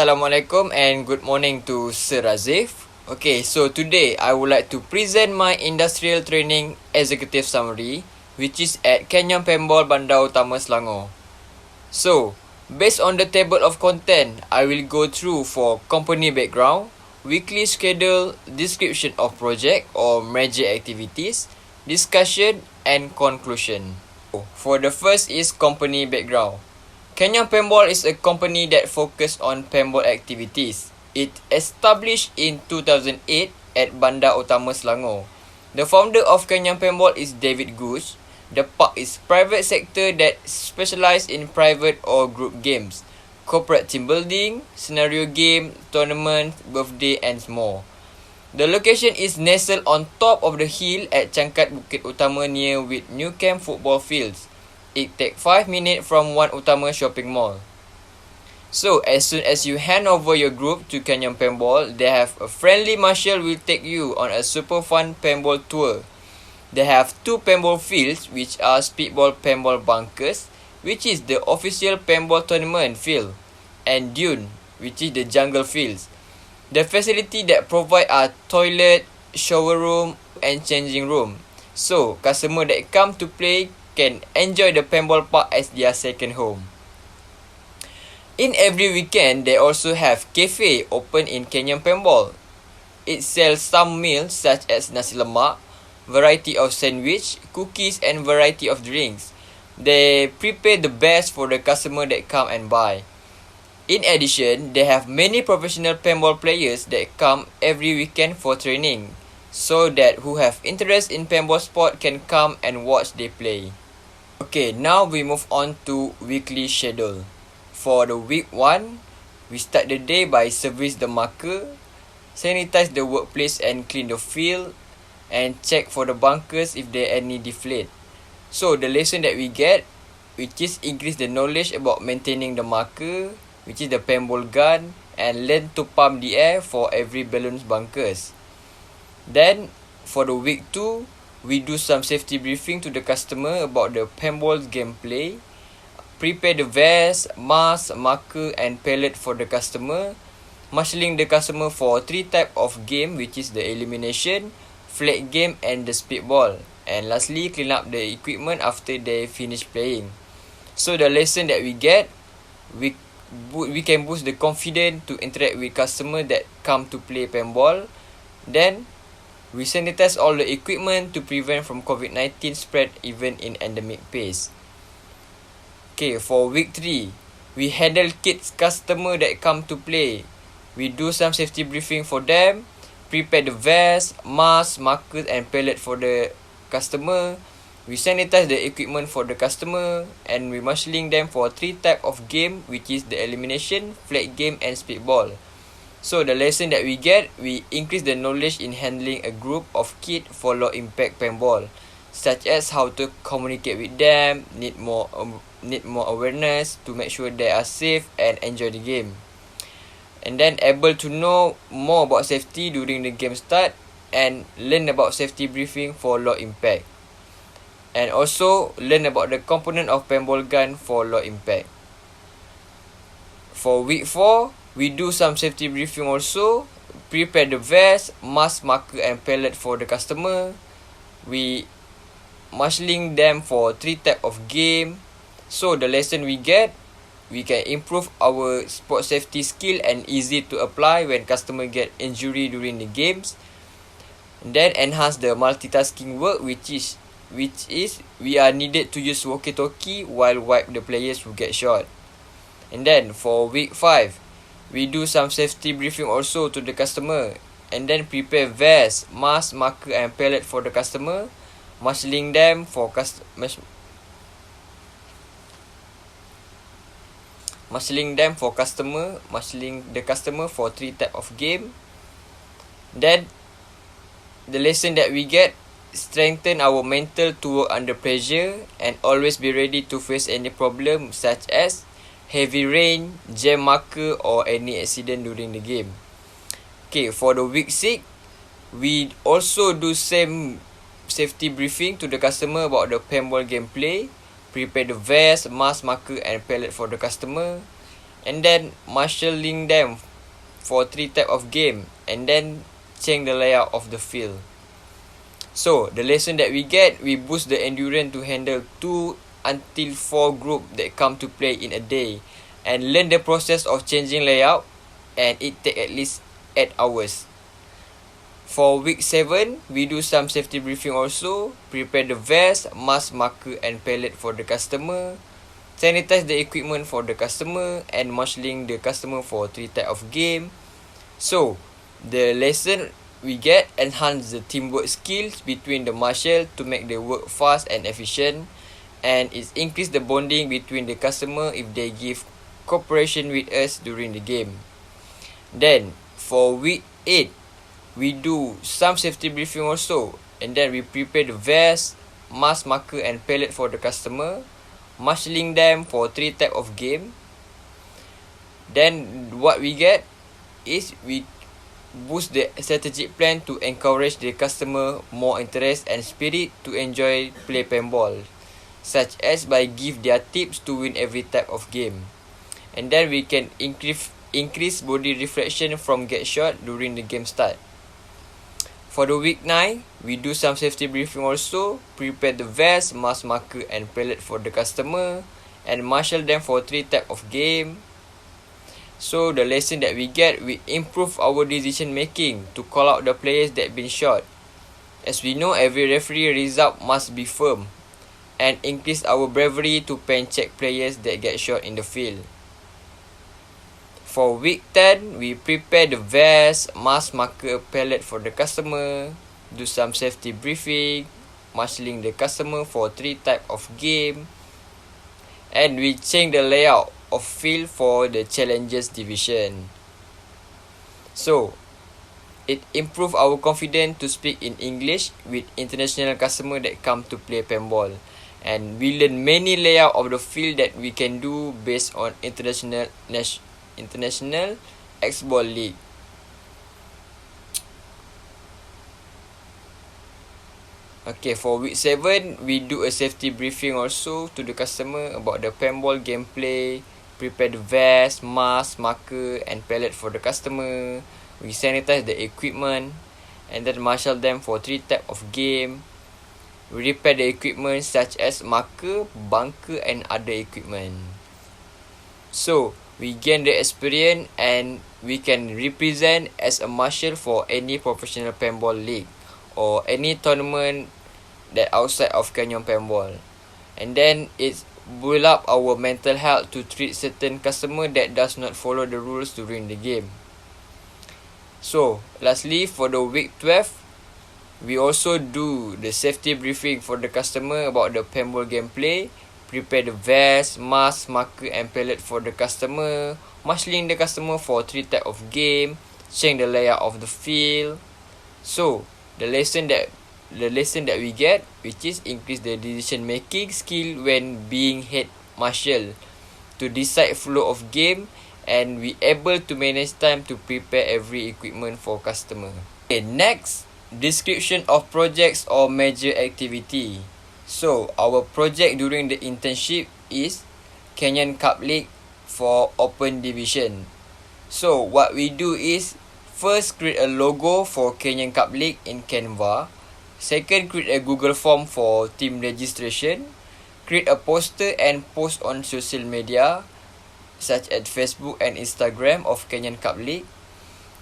Assalamualaikum and good morning to Sir Razif. Okay, so today I would like to present my industrial training executive summary, which is at Kenyang Paintball, Bandar Utama, Selangor. So, based on the table of content, I will go through for company background, weekly schedule, description of project or major activities, discussion and conclusion. For the first is company background. Kenyang Paintball is a company that focuses on paintball activities. It established in 2008 at Bandar Utama, Selangor. The founder of Kenyang Paintball is David Gush. The park is private sector that specialises in private or group games, corporate team building, scenario game, tournament, birthday and more. The location is nestled on top of the hill at Cangkat Bukit Utama near with New Camp football fields. It takes 5 minutes from One Utama shopping mall. So, as soon as you hand over your group to Kenyang Paintball, they have a friendly marshal will take you on a super fun paintball tour. They have 2 paintball fields which are speedball paintball bunkers, which is the official paintball tournament field, and dune, which is the jungle fields. The facility that provide are toilet, shower room and changing room. So, customer that come to play can enjoy the paintball park as their second home. In every weekend, they also have cafe open in Kenyang Paintball. It sells some meals such as nasi lemak, variety of sandwich, cookies and variety of drinks. They prepare the best for the customer that come and buy. In addition, they have many professional paintball players that come every weekend for training, so that who have interest in paintball sport can come and watch they play. Okay, now we move on to weekly schedule. For the week 1, we start the day by service the marker, sanitize the workplace and clean the field, and check for the bunkers if there any deflate. So the lesson that we get, which is increase the knowledge about maintaining the marker, which is the paintball gun, and learn to pump the air for every balloon's bunkers. Then, for the week 2, we do some safety briefing to the customer about the paintball gameplay, prepare the vest, mask, marker and palette for the customer, marshalling the customer for 3 type of game, which is the elimination, flag game and the speedball, and lastly clean up the equipment after they finish playing. So the lesson that we get, we can boost the confidence to interact with customer that come to play paintball. Then we sanitize all the equipment to prevent from COVID-19 spread even in endemic phase. Okay, for week 3, we handle kids customer that come to play. We do some safety briefing for them, prepare the vest, mask, markers and palette for the customer. We sanitize the equipment for the customer and we marshalling them for 3 type of game, which is the elimination, flag game and speedball. So the lesson that we get, we increase the knowledge in handling a group of kids for low impact paintball, such as how to communicate with them, need more awareness to make sure they are safe and enjoy the game. And then able to know more about safety during the game start and learn about safety briefing for low impact. And also learn about the component of paintball gun for low impact. For week 4, we do some safety briefing also, prepare the vest, mask, marker and palette for the customer. We marshalling them for 3 type of game. So the lesson we get, we can improve our sport safety skill and easy to apply when customer get injury during the games. And then enhance the multitasking work, which is we are needed to use walkie-talkie while wipe the players who get shot. And then for week 5, we do some safety briefing also to the customer and then prepare vest, mask, marker and palette for the customer, marshalling them for marshalling the customer for 3 type of game. Then the lesson that we get, strengthen our mental to work under pressure and always be ready to face any problem such as heavy rain, jam marker or any accident during the game. Okay, for the week 6, we also do same safety briefing to the customer about the paintball gameplay, prepare the vest, mask, marker and palette for the customer, and then marshalling them for 3 type of game, and then change the layout of the field. So the lesson that we get, we boost the endurance to handle 2 until 4 group that come to play in a day, and learn the process of changing layout, and it take at least 8 hours. For week 7, we do some safety briefing also, prepare the vest, mask, marker and palette for the customer, sanitize the equipment for the customer, and marshalling the customer for 3 type of game. So, the lesson we get enhance the teamwork skills between the marshal to make the work fast and efficient, and it increase the bonding between the customer if they give cooperation with us during the game. Then, for week 8, we do some safety briefing also, and then we prepare the vest, mask, marker and palette for the customer, marshalling them for 3 type of game. Then what we get is we boost the strategic plan to encourage the customer more interest and spirit to enjoy play paintball, such as by give their tips to win every type of game. And then we can increase body reflection from get shot during the game start. For the week 9, we do some safety briefing also, prepare the vest, mask, marker and palette for the customer, and marshal them for 3 type of game. So the lesson that we get, we improve our decision making to call out the players that been shot. As we know, every referee result must be firm, and increase our bravery to pen check players that get shot in the field. For week 10, we prepare the vest, mask, marker, palette for the customer, do some safety briefing, marshalling the customer for 3 type of game, and we change the layout of field for the challenges division. So, it improve our confidence to speak in English with international customer that come to play paintball. And we learn many layout of the field that we can do based on international X-Ball League. Okay, for week 7, we do a safety briefing also to the customer about the paintball gameplay, prepare the vest, mask, marker and palette for the customer. We sanitize the equipment and then marshal them for 3 type of game. We repair the equipment such as marker, bunker and other equipment. So, we gain the experience and we can represent as a marshal for any professional paintball league or any tournament that outside of Canyon Paintball. And then it's build up our mental health to treat certain customer that does not follow the rules during the game. So, lastly, for the week 12, we also do the safety briefing for the customer about the paintball gameplay, prepare the vest, mask, marker and palette for the customer, marshalling the customer for 3 type of game, change the layout of the field. So, the lesson that we get, which is increase the decision making skill when being head marshal to decide flow of game, and we able to manage time to prepare every equipment for customer. Okay, next, description of projects or major activity. So, our project during the internship is Canyon Cup League for Open Division. So, what we do is, first create a logo for Canyon Cup League in Canva. Second, create a Google form for team registration. Create a poster and post on social media, such as Facebook and Instagram of Canyon Cup League.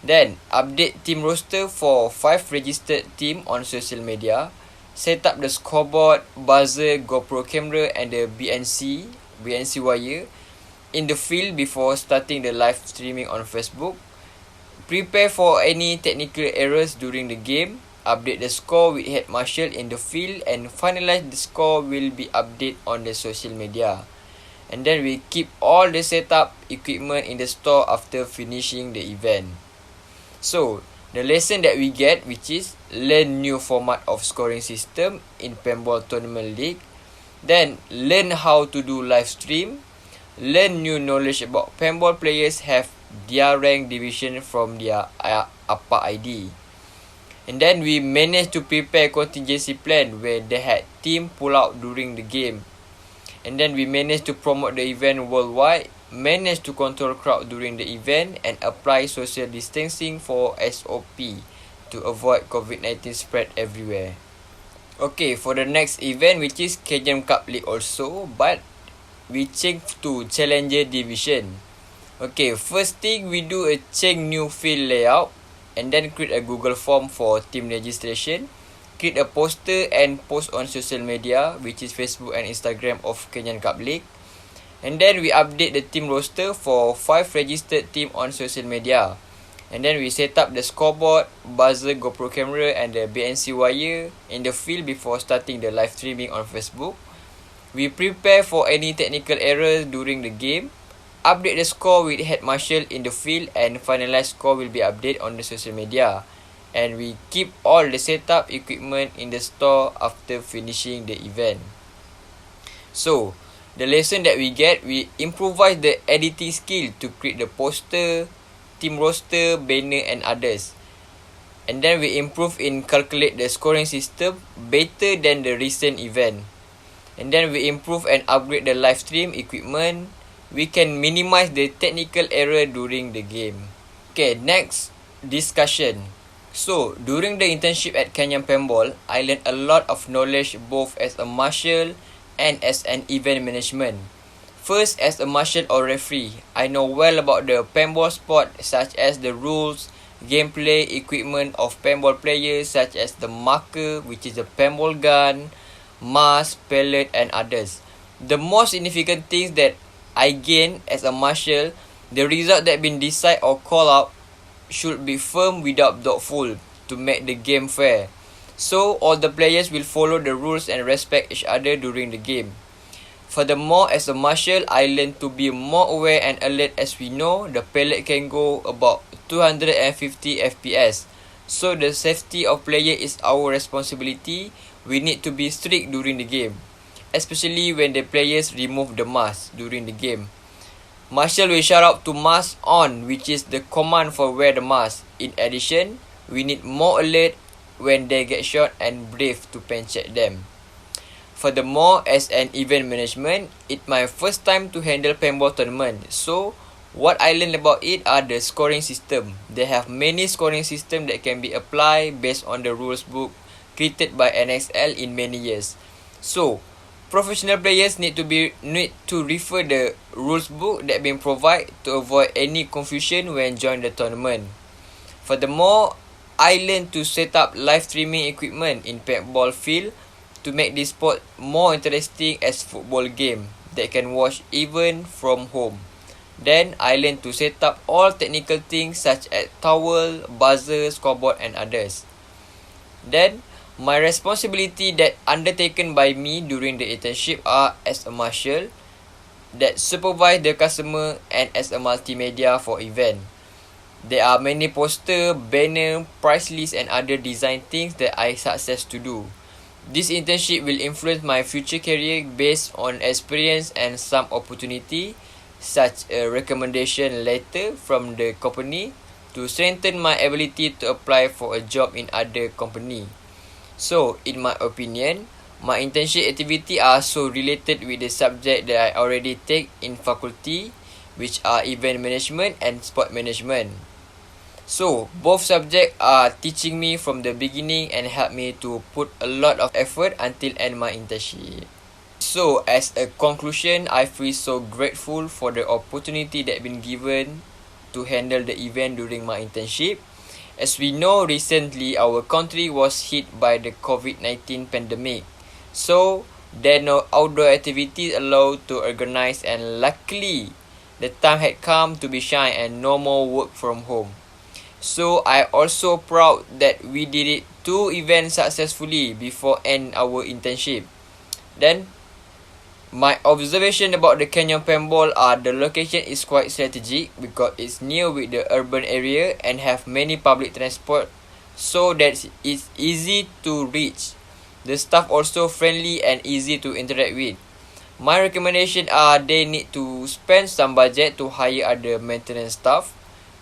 Then, update team roster for 5 registered team on social media. Set up the scoreboard, buzzer, GoPro camera and the BNC wire in the field before starting the live streaming on Facebook. Prepare for any technical errors during the game. Update the score with head marshal in the field, and finalize the score will be updated on the social media. And then we keep all the setup equipment in the store after finishing the event. So, the lesson that we get, which is learn new format of scoring system in Paintball Tournament League. Then, learn how to do live stream. Learn new knowledge about Paintball players have their rank division from their APA ID. And then, we managed to prepare contingency plan where they had team pull out during the game. And then, we managed to promote the event worldwide, manage to control crowd during the event and apply social distancing for SOP to avoid COVID-19 spread everywhere. Okay, for the next event, which is Kenyan Cup League also, but we change to Challenger Division. Okay, first thing we do a check new field layout and then create a Google form for team registration. Create a poster and post on social media, which is Facebook and Instagram of Kenyan Cup League. And then we update the team roster for 5 registered team on social media. And then we set up the scoreboard, buzzer, GoPro camera and the BNC wire in the field before starting the live streaming on Facebook. We prepare for any technical errors during the game. Update the score with head marshal in the field and finalized score will be updated on the social media. And we keep all the setup equipment in the store after finishing the event. So, the lesson that we get, we improvise the editing skill to create the poster, team roster, banner and others. And then we improve in calculate the scoring system better than the recent event. And then we improve and upgrade the live stream equipment. We can minimize the technical error during the game. Okay, next discussion. So, during the internship at Kenyan Paintball, I learned a lot of knowledge both as a marshal and as an event management. First, as a marshal or referee, I know well about the paintball sport such as the rules, gameplay, equipment of paintball players such as the marker, which is the paintball gun, mask, pellet and others. The most significant things that I gain as a marshal, the result that been decided or called out should be firm without doubtful to make the game fair. So all the players will follow the rules and respect each other during the game. Furthermore, as a marshal, I learned to be more aware and alert as we know the pellet can go about 250 FPS. So the safety of player is our responsibility. We need to be strict during the game, especially when the players remove the mask during the game. Marshal will shout out to mask on, which is the command for wear the mask. In addition, we need more alert when they get shot and brave to pen check them. Furthermore, as an event management, it's my first time to handle paintball tournament. So, what I learned about it are the scoring system. They have many scoring system that can be applied based on the rules book created by NXL in many years. So, professional players need to refer the rules book that been provided to avoid any confusion when join the tournament. Furthermore, I learned to set up live streaming equipment in paintball field to make this sport more interesting as football game that can watch even from home. Then I learned to set up all technical things such as towel, buzzer, scoreboard and others. Then my responsibility that undertaken by me during the internship are as a marshal that supervise the customer and as a multimedia for event. There are many poster, banner, price list and other design things that I success to do. This internship will influence my future career based on experience and some opportunity such a recommendation letter from the company to strengthen my ability to apply for a job in other company. So, in my opinion, my internship activity are so related with the subject that I already take in faculty, which are event management and sport management. So, both subjects are teaching me from the beginning and help me to put a lot of effort until end my internship. So, as a conclusion, I feel so grateful for the opportunity that been given to handle the event during my internship. As we know, recently our country was hit by the COVID-19 pandemic. So, there are no outdoor activities allowed to organize and luckily, the time had come to be shine and no more work from home. So, I also proud that we did it 2 events successfully before end our internship. Then, my observation about the Kenyan Paintball are the location is quite strategic because it's near with the urban area and have many public transport so that it's easy to reach. The staff also friendly and easy to interact with. My recommendation are they need to spend some budget to hire other maintenance staff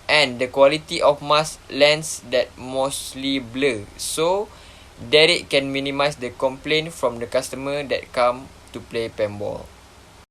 and the quality of mask lens that mostly blur so that it can minimize the complaint from the customer that come to play paintball.